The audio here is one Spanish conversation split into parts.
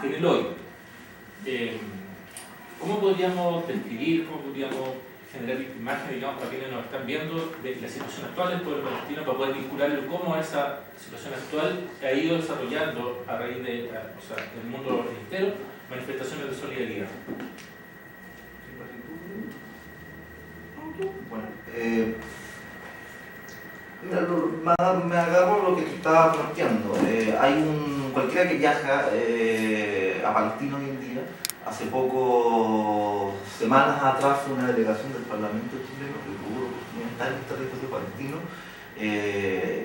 en el hoy. ¿Cómo podríamos describir, cómo podríamos generar imágenes, digamos, para quienes nos están viendo de la situación actual del pueblo palestino, para poder vincularlo cómo esa situación actual ha ido desarrollando a raíz de, del mundo entero, manifestaciones de solidaridad? Bueno, me agarro lo que tú estabas planteando. Cualquiera que viaja a Palestina hoy en día, hace poco, semanas atrás, fue una delegación del Parlamento chileno que tuvo que estar en el territorio palestino,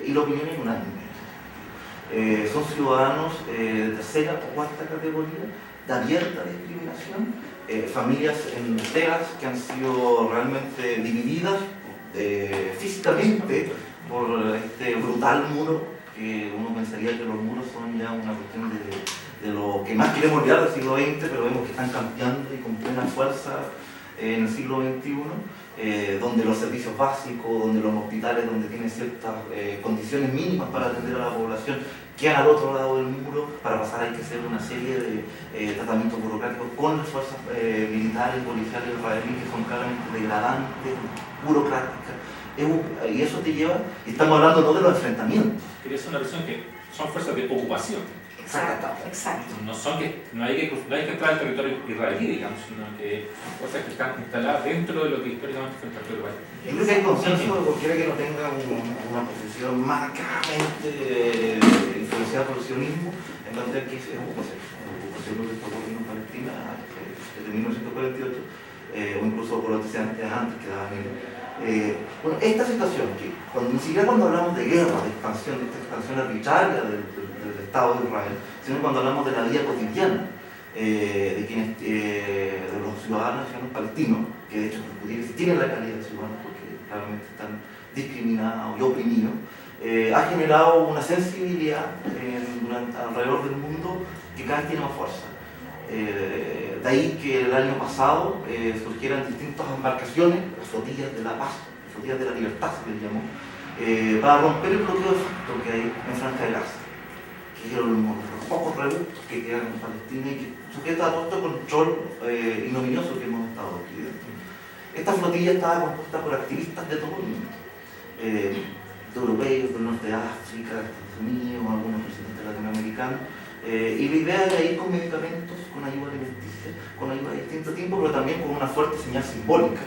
y la opinión es unánime. Son ciudadanos de tercera o cuarta categoría, de abierta discriminación, familias enteras que han sido realmente divididas físicamente por este brutal muro, que uno pensaría que los muros son ya una cuestión de lo que más queremos olvidar del siglo XX, pero vemos que están cambiando y con plena fuerza en el siglo XXI, donde los servicios básicos, donde los hospitales, donde tienen ciertas condiciones mínimas para atender a la población, quedan al otro lado del muro. Para pasar hay que hacer una serie de tratamientos burocráticos con las fuerzas militares y policiales israelíes, que son claramente degradantes, burocráticas. Y eso te lleva, y estamos hablando no de los enfrentamientos. Quería hacer una versión que son fuerzas de ocupación. Exacto. No hay que entrar al territorio israelí, digamos, sino que son fuerzas que están instaladas dentro de lo que históricamente fue el territorio palestino. Yo creo que hay consenso de cualquiera que no tenga una posición marcadamente influenciada por el sionismo en plantear que es ocupación. Ocupación lo que está ocurriendo en Palestina desde 1948, o incluso por antecedentes antes que daban bueno, esta situación, que ni siquiera cuando hablamos de guerra, de expansión, de esta expansión arbitraria del Estado de Israel, sino cuando hablamos de la vida cotidiana de los ciudadanos palestinos, que de hecho tienen la calidad de ciudadanos porque claramente están discriminados y oprimidos, ha generado una sensibilidad alrededor del mundo que cada vez tiene más fuerza. De ahí que el año pasado surgieran distintas embarcaciones, las flotillas de la paz, las flotillas de la libertad se les llamó, para romper el bloqueo de facto que hay en Franja de Gaza, que eran los pocos reductos que quedan en Palestina y que sujeta a todo este control ignominioso que hemos estado aquí dentro. Esta flotilla estaba compuesta por activistas de todo el mundo, europeos, del norte de África, Estados Unidos, algunos presidentes latinoamericanos. Y la idea era ir con medicamentos, con ayuda alimenticia, con ayuda de distinto tiempo, pero también con una fuerte señal simbólica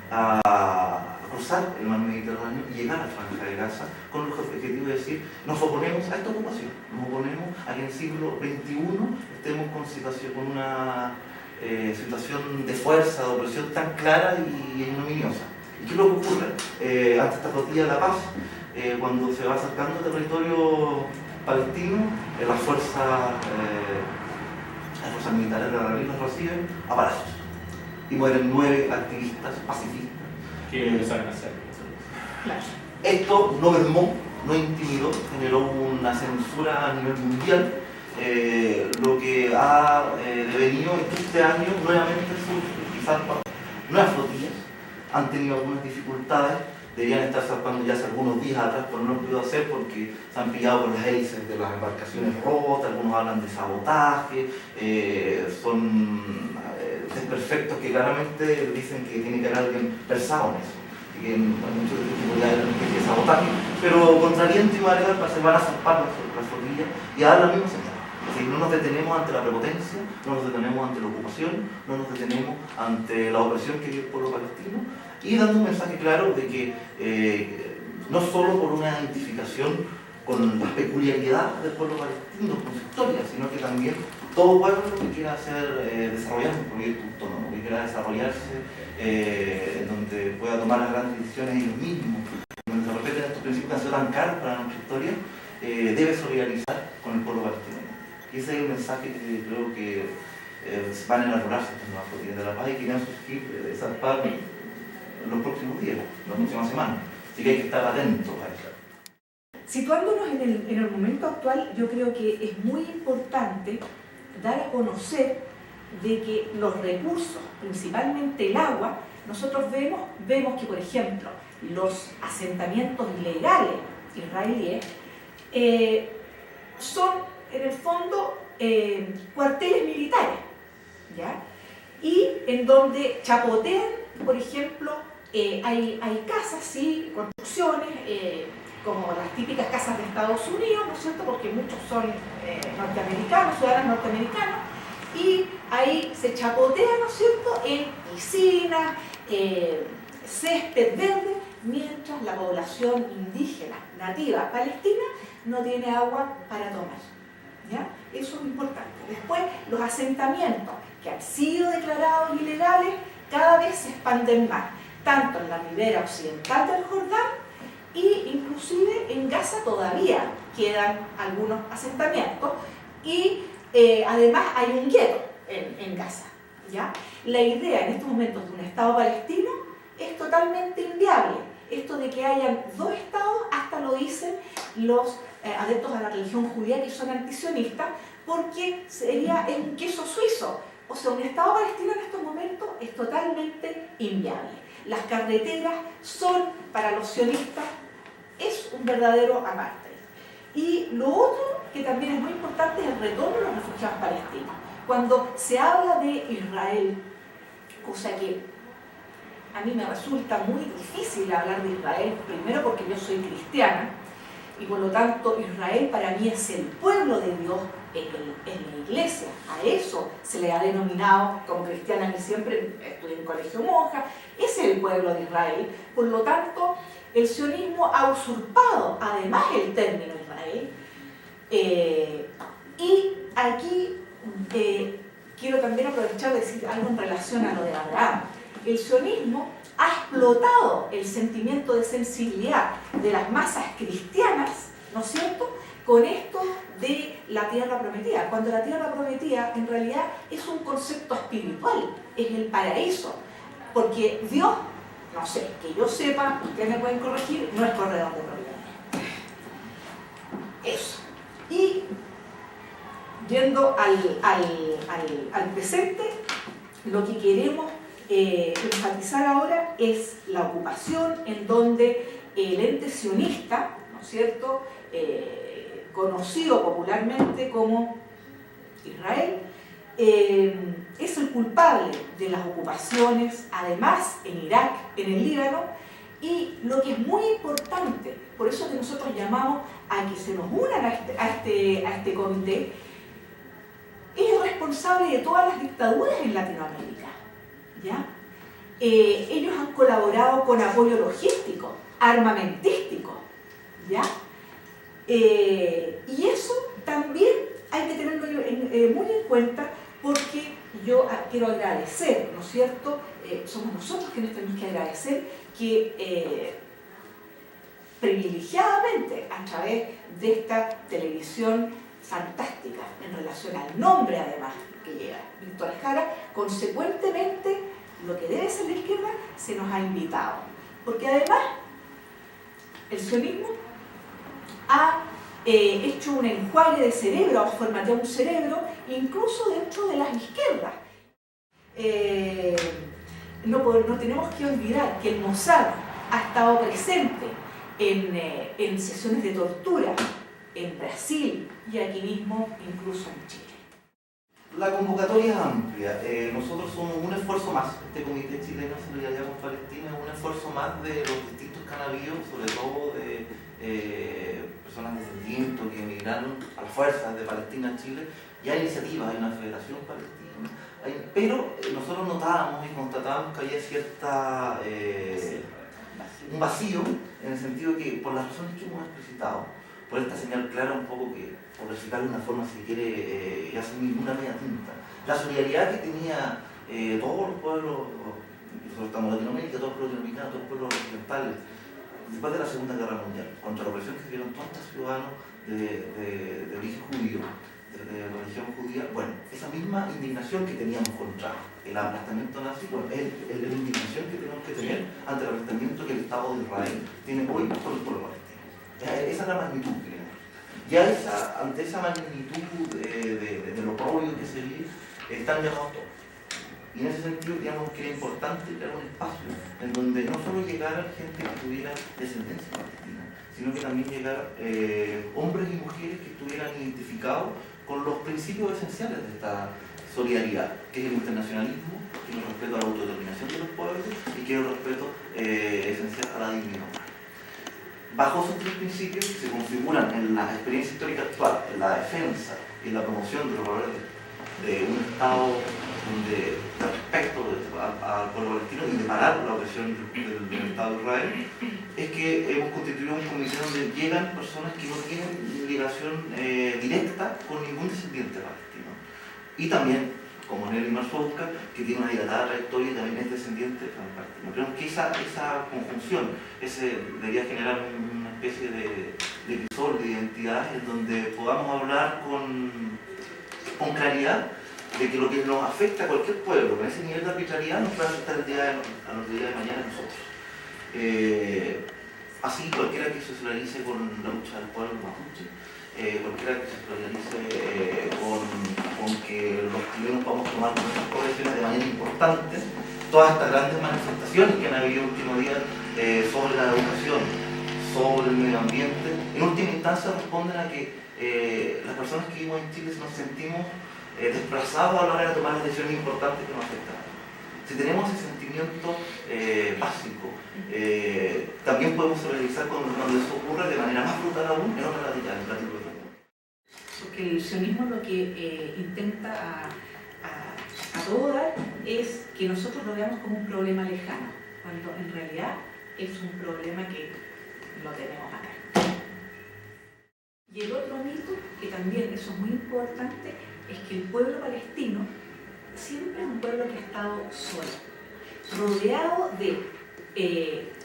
a cruzar el mar Mediterráneo y llegar a Franja de Gaza con el objetivo de decir: nos oponemos a esta ocupación, nos oponemos a que en el siglo XXI estemos con una situación de fuerza, de opresión tan clara y ignominiosa. ¿Y qué es lo que ocurre ante esta flotilla de la paz? Cuando se va acercando al territorio palestino, las fuerzas militares de Israel los reciben a balazos y mueren 9 activistas pacifistas. ¿Qué lo saben hacer? Claro. Esto no mermó, no intimidó, generó una censura a nivel mundial, lo que ha devenido es que este año nuevamente surge, quizás nuevas flotillas han tenido algunas dificultades. Deberían estar zarpando ya hace algunos días atrás, pero no lo han podido hacer porque se han pillado con las hélices de las embarcaciones rotas. Algunos hablan de sabotaje, son desperfectos que claramente dicen que tiene que haber alguien versado en eso, y que muchos podría haber una especie de sabotaje, pero contra viento y marea se van a zarpar las flotillas y a dar la misma señal. Es decir, no nos detenemos ante la prepotencia, no nos detenemos ante la ocupación, no nos detenemos ante la opresión que vive el pueblo palestino, y dando un mensaje claro de que no solo por una identificación con las peculiaridades del pueblo palestino, con su historia, sino que también todo pueblo que quiera desarrollar un proyecto autónomo, que quiera desarrollarse, donde pueda tomar las grandes decisiones ellos mismos, donde se respeten estos principios que han sido tan caros para nuestra historia, debe solidarizar con el pueblo palestino. Y ese es el mensaje que creo que van a elaborarse estas nuevas flotillas de la paz y que van a surgir de esa paz en los próximos días, en las próximas semanas. Así que hay que estar atentos a eso. Situándonos en el momento actual, yo creo que es muy importante dar a conocer de que los recursos, principalmente el agua, nosotros vemos que, por ejemplo, los asentamientos ilegales israelíes son, en el fondo, cuarteles militares, ¿ya? Y en donde chapotean, por ejemplo, hay casas, ¿sí? Construcciones, como las típicas casas de Estados Unidos, ¿no es cierto? Porque muchos son norteamericanos, ciudadanos norteamericanos, y ahí se chapotea, ¿no es cierto?, en piscinas, césped verde, mientras la población indígena nativa palestina no tiene agua para tomar, ¿ya? Eso es importante. Después, los asentamientos que han sido declarados ilegales cada vez se expanden más, tanto en la ribera occidental del Jordán e inclusive en Gaza todavía quedan algunos asentamientos y además hay un gueto en Gaza, ¿ya? La idea en estos momentos de un Estado palestino es totalmente inviable. Esto de que hayan dos estados hasta lo dicen los adeptos a la religión judía que son antisionistas, porque es un queso suizo. O sea, un Estado palestino en estos momentos es totalmente inviable. Las carreteras son, para los sionistas, es un verdadero apartheid. Y lo otro que también es muy importante es el retorno de los refugiados palestinos. Cuando se habla de Israel, cosa que a mí me resulta muy difícil hablar de Israel, primero porque yo soy cristiana, y por lo tanto Israel para mí es el pueblo de Dios, es la iglesia. A eso se le ha denominado, como cristiana que siempre estudié en colegio monja, ese es el pueblo de Israel. Por lo tanto, el sionismo ha usurpado además el término Israel. Y aquí quiero también aprovechar de decir algo en relación a lo de Abraham. El sionismo ha explotado el sentimiento de sensibilidad de las masas cristianas, ¿no es cierto?, con esto de la tierra prometida, cuando la tierra prometida en realidad es un concepto espiritual, es el paraíso, porque Dios, no sé, que yo sepa, ustedes me pueden corregir, no es corredor de problemas. Eso. Y yendo al presente, lo que queremos enfatizar ahora es la ocupación en donde el ente sionista, ¿no es cierto?, conocido popularmente como Israel, es el culpable de las ocupaciones, además en Irak, en el Líbano, y lo que es muy importante, por eso que nosotros llamamos a que se nos unan a este comité, es el responsable de todas las dictaduras en Latinoamérica, ¿ya? Ellos han colaborado con apoyo logístico, armamentístico, ¿ya? Y eso también hay que tenerlo muy en cuenta, porque yo quiero agradecer, ¿no es cierto?, somos nosotros quienes tenemos que agradecer que privilegiadamente a través de esta televisión fantástica en relación al nombre además que lleva Víctor Jara, consecuentemente lo que debe ser la izquierda se nos ha invitado, porque además el sionismo ha hecho un enjuague de cerebro, ha formateado un cerebro incluso dentro de las izquierdas. No tenemos que olvidar que el Mossad ha estado presente en sesiones de tortura en Brasil y aquí mismo incluso en Chile. La convocatoria es amplia. Nosotros somos un esfuerzo más. Este Comité Chileno de Solidaridad con Palestina es un esfuerzo más de los distintos que han habido, sobre todo de personas descendientes que emigraron a las fuerzas de Palestina a Chile. Y hay iniciativas, hay una federación palestina. Pero nosotros notábamos y constatábamos que había cierta un vacío, en el sentido que, por las razones que hemos explicitado, por esta señal clara un poco que, por explicarlo de una forma, si quiere, ya sin ninguna media tinta, la solidaridad que tenía todos los pueblos, nosotros estamos en Latinoamérica, todos los pueblos latinoamericanos, todos los pueblos occidentales, después de la Segunda Guerra Mundial, contra la opresión que vivieron todos estos ciudadanos de origen judío, de religión judía. Bueno, esa misma indignación que teníamos contra el aplastamiento nazi, bueno, es la indignación que tenemos que tener ante el aplastamiento que el Estado de Israel tiene hoy por el pueblo palestino. Esa es la magnitud que tenemos. Ya ante esa magnitud de lo propio que se vive, están llamados todos. Y en ese sentido, digamos que era importante crear un espacio en donde no solo llegara gente que tuviera descendencia palestina, sino que también llegara hombres y mujeres que estuvieran identificados con los principios esenciales de esta solidaridad, que es el internacionalismo, que es el respeto a la autodeterminación de los pueblos y que es el respeto esencial a la dignidad humana. Bajo esos tres principios que se configuran en la experiencia histórica actual, en la defensa y en la promoción de los valores de un Estado de respeto al pueblo palestino y de parar la opresión del Estado de Israel, es que hemos constituido un comité donde llegan personas que no tienen ligación directa con ningún descendiente palestino. Y también, como Nelly Marzouka, que tiene una dilatada trayectoria y también es descendiente palestino. Creo que esa conjunción debería generar una especie de visor, de identidad, en donde podamos hablar con claridad de que lo que nos afecta a cualquier pueblo con ese nivel de arbitrariedad nos puede afectar a los días de mañana a nosotros. Así, cualquiera que se solidarice con la lucha del pueblo mapuche, cualquiera que se solidarice con que los chilenos podamos tomar nuestras poblaciones de manera importante, todas estas grandes manifestaciones que han habido en los últimos días sobre la educación, sobre el medio ambiente, en última instancia responden a que las personas que vivimos en Chile nos sentimos desplazados a la hora de tomar las decisiones importantes que nos afectan. Si tenemos ese sentimiento básico, también podemos solidarizar cuando eso ocurre de manera más brutal aún en otras latitudes. Porque el sionismo lo que intenta a todo dar es que nosotros lo veamos como un problema lejano, cuando en realidad es un problema que lo tenemos acá. Y el otro mito, que también eso es muy importante, es que el pueblo palestino siempre es un pueblo que ha estado solo, rodeado de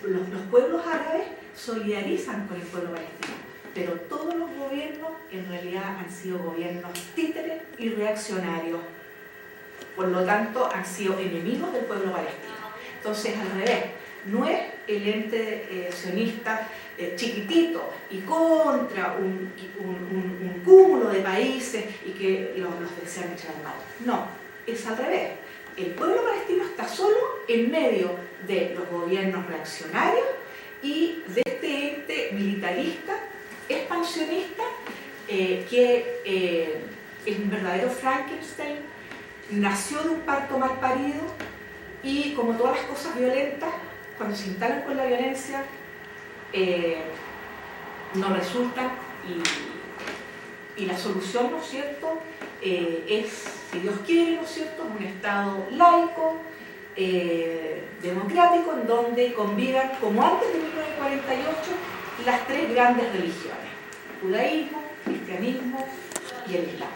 los pueblos árabes solidarizan con el pueblo palestino, pero todos los gobiernos en realidad han sido gobiernos títeres y reaccionarios, por lo tanto han sido enemigos del pueblo palestino. Entonces, al revés, no es el ente sionista chiquitito y contra un cúmulo de países y que los desean echar al mal. No, es al revés. El pueblo palestino está solo en medio de los gobiernos reaccionarios y de este ente militarista, expansionista, que es un verdadero Frankenstein, nació de un parto mal parido y, como todas las cosas violentas, cuando se instalan con la violencia, no resultan y la solución, ¿no es cierto?, es, si Dios quiere, ¿no es cierto?, un Estado laico, democrático, en donde convivan, como antes de 1948, las tres grandes religiones: judaísmo, cristianismo y el islam.